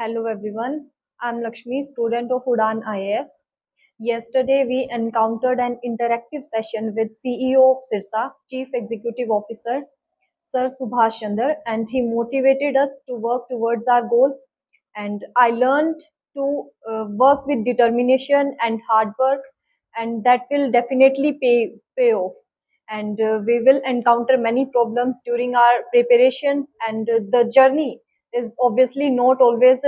Hello everyone, I'm Lakshmi, student of Udan IAS. Yesterday we encountered an interactive session with CEO of Sirsa, Chief Executive Officer, Sir Subhash Chandra, and he motivated us to work towards our goal. And I learned to work with determination and hard work, and that will definitely pay off. And we will encounter many problems during our preparation, and the journey is obviously not always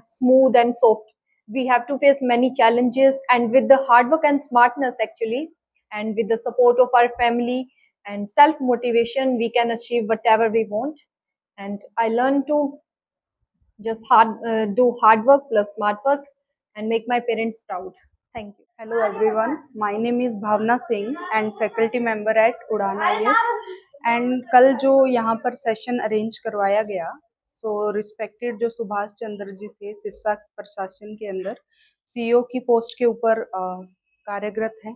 smooth and soft. We have to face many challenges, and with the hard work and smartness actually, and with the support of our family and self motivation, we can achieve whatever we want. And I learned to just do hard work plus smart work and make my parents proud. Thank you. Hello everyone, my name is Bhavna Singh and faculty member at उड़ान IAS and कल जो यहाँ पर session arrange करवाया गया respected जो सुभाष चंद्र जी थे सिरसा प्रशासन के अंदर CEO की पोस्ट के ऊपर कार्यरत हैं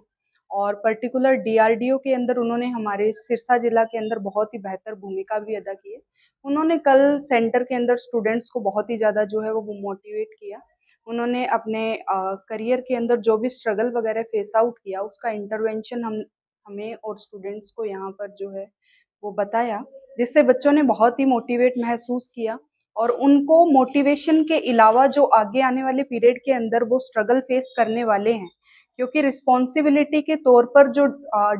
और पर्टिकुलर DRDO के अंदर उन्होंने हमारे सिरसा जिला के अंदर बहुत ही बेहतर भूमिका भी अदा की है। उन्होंने कल सेंटर के अंदर स्टूडेंट्स को बहुत ही ज़्यादा जो है वो मोटिवेट किया। उन्होंने अपने करियर के अंदर जो भी स्ट्रगल वगैरह फेस आउट किया उसका इंटरवेंशन हमें और स्टूडेंट्स को यहाँ पर जो है वो बताया, जिससे बच्चों ने बहुत ही मोटिवेट महसूस किया और उनको मोटिवेशन के अलावा जो आगे आने वाले पीरियड के अंदर वो स्ट्रगल फेस करने वाले हैं, क्योंकि रिस्पॉन्सिबिलिटी के तौर पर जो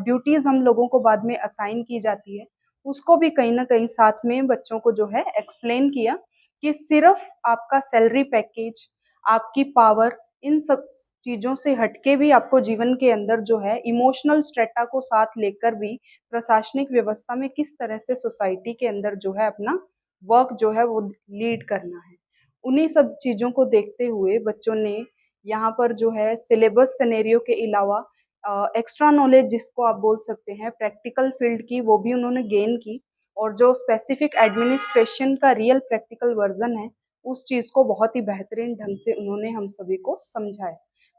ड्यूटीज़ हम लोगों को बाद में असाइन की जाती है उसको भी कहीं ना कहीं साथ में बच्चों को जो है एक्सप्लेन किया कि सिर्फ आपका सैलरी पैकेज, आपकी पावर, इन सब चीज़ों से हटके भी आपको जीवन के अंदर जो है इमोशनल स्ट्रेटा को साथ लेकर भी प्रशासनिक व्यवस्था में किस तरह से सोसाइटी के अंदर जो है अपना वर्क जो है वो लीड करना है। उन्हीं सब चीज़ों को देखते हुए बच्चों ने यहाँ पर जो है सिलेबस सिनेरियो के अलावा एक्स्ट्रा नॉलेज जिसको आप बोल सकते हैं प्रैक्टिकल फील्ड की, वो भी उन्होंने गेन की और जो स्पेसिफिक एडमिनिस्ट्रेशन का रियल प्रैक्टिकल वर्जन है उस चीज़ को बहुत ही बेहतरीन ढंग से उन्होंने हम सभी को समझाया,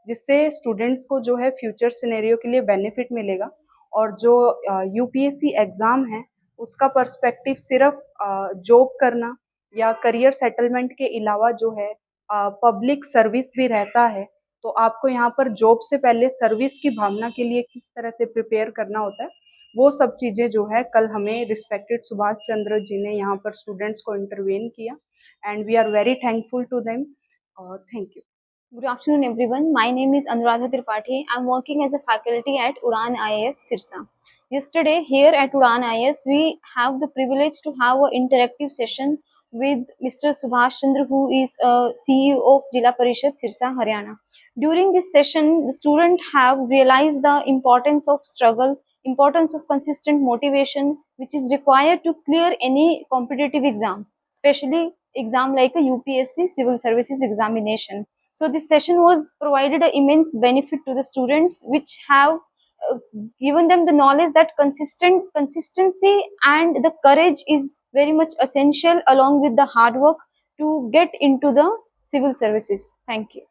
जिससे स्टूडेंट्स को जो है फ्यूचर सिनेरियो के लिए बेनिफिट मिलेगा और जो यूपीएससी एग्ज़ाम है उसका पर्सपेक्टिव सिर्फ जॉब करना या करियर सेटलमेंट के अलावा जो है पब्लिक सर्विस भी रहता है। तो आपको यहाँ पर जॉब से पहले सर्विस की भावना के लिए किस तरह से प्रिपेयर करना होता है, वो सब चीज़ें जो है कल हमें रिस्पेक्टेड सुभाष चंद्र जी ने यहाँ पर स्टूडेंट्स को इंटरवेन किया and we are very thankful to them. Thank you. Good afternoon, everyone. My name is Anuradha Tripathi. I'm working as a faculty at Udan IAS Sirsa. Yesterday, here at Udan IAS, we have the privilege to have an interactive session with Mr. Subhash Chandra, who is CEO of Jila Parishad Sirsa, Haryana. During this session, the students have realized the importance of struggle, importance of consistent motivation, which is required to clear any competitive exam, especially exam like a UPSC Civil Services examination. So this session was provided an immense benefit to the students, which have given them the knowledge that consistency and the courage is very much essential along with the hard work to get into the civil services. Thank you.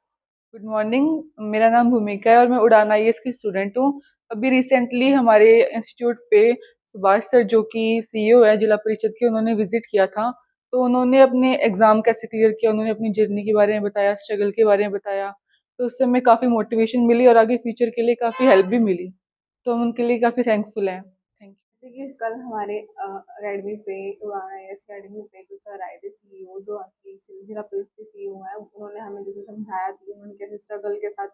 Good morning, मेरा नाम भूमिका है और मैं उड़ान IAS की student हूँ। अभी रिसेंटली हमारे इंस्टीट्यूट पे सुभाष सर जो कि सीईओ है जिला परिषद के, उन्होंने विजिट किया था। तो उन्होंने अपने एग्ज़ाम कैसे क्लियर किया, उन्होंने अपनी जर्नी के बारे में बताया, स्ट्रगल के बारे में बताया। तो उससे हमें काफ़ी मोटिवेशन मिली और आगे फ्यूचर के लिए काफ़ी हेल्प भी मिली। तो हम उनके लिए काफ़ी थैंकफुल हैं। Thank you. जैसे कि कल हमारे अकेडमी पे उड़ान आईएएस अकेडमी पे जो सर आए थे सीईओ, जो आपकी जिला परिषद के सीईओ हैं, उन्होंने हमें जैसे समझाया कि उन्होंने कैसे स्ट्रगल के साथ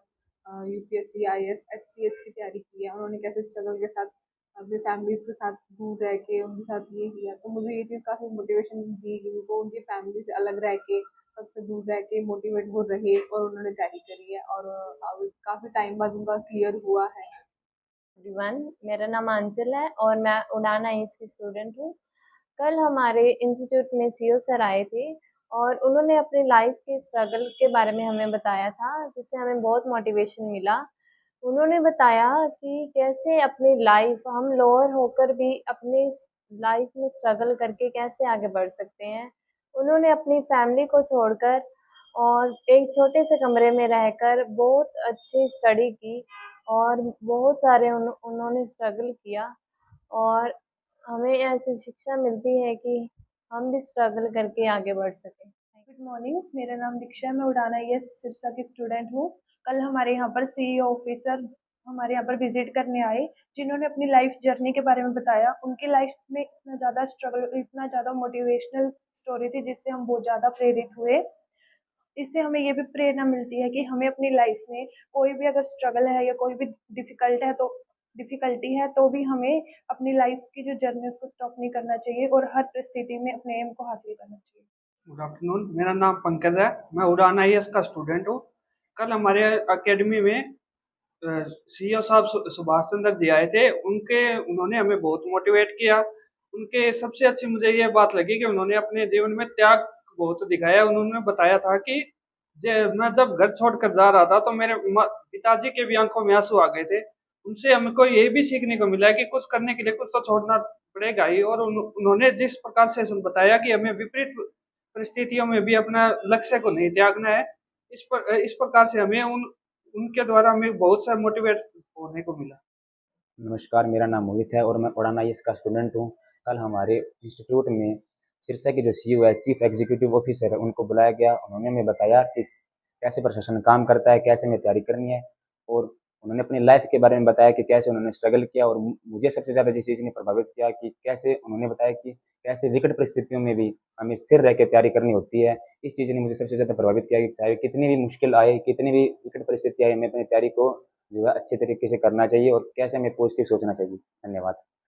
यूपीएससी आईएएस एचसीएस की तैयारी की है, उन्होंने कैसे स्ट्रगल के साथ अपनी फैमिलीज के साथ दूर रह के उनके साथ ये किया। तो मुझे ये चीज़ काफ़ी मोटिवेशन दी कि उनको उनकी फैमिली से अलग रह के, सबसे दूर रह के मोटिवेट वो रहे और उन्होंने तैयारी करी है और काफ़ी टाइम बाद उनका क्लियर हुआ है। एवरीवन, मेरा नाम आंचल है और मैं उड़ान आईएएस की स्टूडेंट हूँ। कल हमारे इंस्टीट्यूट में सीईओ सर आए थे और उन्होंने अपनी लाइफ के स्ट्रगल के बारे में हमें बताया था, जिससे हमें बहुत मोटिवेशन मिला। उन्होंने बताया कि कैसे अपनी लाइफ हम लोअर होकर भी अपनी लाइफ में स्ट्रगल करके कैसे आगे बढ़ सकते हैं। उन्होंने अपनी फैमिली को छोड़कर और एक छोटे से कमरे में रहकर बहुत अच्छी स्टडी की और बहुत सारे उन्होंने स्ट्रगल किया और हमें ऐसी शिक्षा मिलती है कि हम भी स्ट्रगल करके आगे बढ़ सकें। गुड मॉर्निंग, मेरा नाम दीक्षा है। मैं उड़ान आईएएस सिरसा की स्टूडेंट हूँ। कल हमारे यहाँ पर सीईओ ऑफिसर हमारे यहाँ पर विजिट करने आए, जिन्होंने अपनी लाइफ जर्नी के बारे में बताया। उनकी लाइफ में इतना ज़्यादा स्ट्रगल, इतना ज़्यादा मोटिवेशनल स्टोरी थी, जिससे हम बहुत ज़्यादा प्रेरित हुए। इससे हमें ये भी प्रेरणा मिलती है कि हमें अपनी लाइफ में कोई भी अगर स्ट्रगल है या कोई भी डिफ़िकल्टी है तो भी हमें अपनी लाइफ की जो जर्नी है उसको स्टॉप नहीं करना चाहिए और हर परिस्थिति में अपने एम को हासिल करना चाहिए। गुड आफ्टरनून, मेरा नाम पंकज है। मैं उड़ान आईएएस का स्टूडेंट हूँ। कल हमारे एकेडमी में सीईओ साहब सुभाष चंद्र जी आए थे। उन्होंने हमें बहुत मोटिवेट किया। उनके सबसे अच्छी मुझे ये बात लगी कि उन्होंने अपने जीवन में त्याग बहुत दिखाया। उन्होंने बताया था कि मैं जब घर छोड़कर जा रहा था तो मेरे पिताजी के भी आंखों में आंसू आ गए थे। उनसे हमको ये भी सीखने को मिला कि कुछ करने के लिए कुछ तो छोड़ना पड़ेगा ही। और उन्होंने जिस प्रकार से बताया कि हमें विपरीत परिस्थितियों में भी अपना लक्ष्य को नहीं त्यागना है, इस प्रकार से हमें उनके द्वारा हमें बहुत सा मोटिवेट होने को मिला। नमस्कार, मेरा नाम मोहित है और मैं उड़ान आईएएस का स्टूडेंट हूँ। कल हमारे इंस्टीट्यूट में सिरसा के जो सीईओ है, चीफ एग्जीक्यूटिव ऑफिसर है, उनको बुलाया गया। उन्होंने हमें बताया कि कैसे प्रशासन काम करता है, कैसे हमें तैयारी करनी है, और उन्होंने अपनी लाइफ के बारे में बताया कि कैसे उन्होंने स्ट्रगल किया। और मुझे सबसे ज़्यादा जिस चीज़ ने प्रभावित किया कि कैसे उन्होंने बताया कि कैसे विकट परिस्थितियों में भी हमें स्थिर रह के तैयारी करनी होती है। इस चीज़ ने मुझे सबसे ज़्यादा प्रभावित किया कि चाहे कितनी भी मुश्किल आए, कितनी भी विकट परिस्थिति आए, हमें अपनी तैयारी को जो है अच्छे तरीके से करना चाहिए और कैसे हमें पॉजिटिव सोचना चाहिए। धन्यवाद।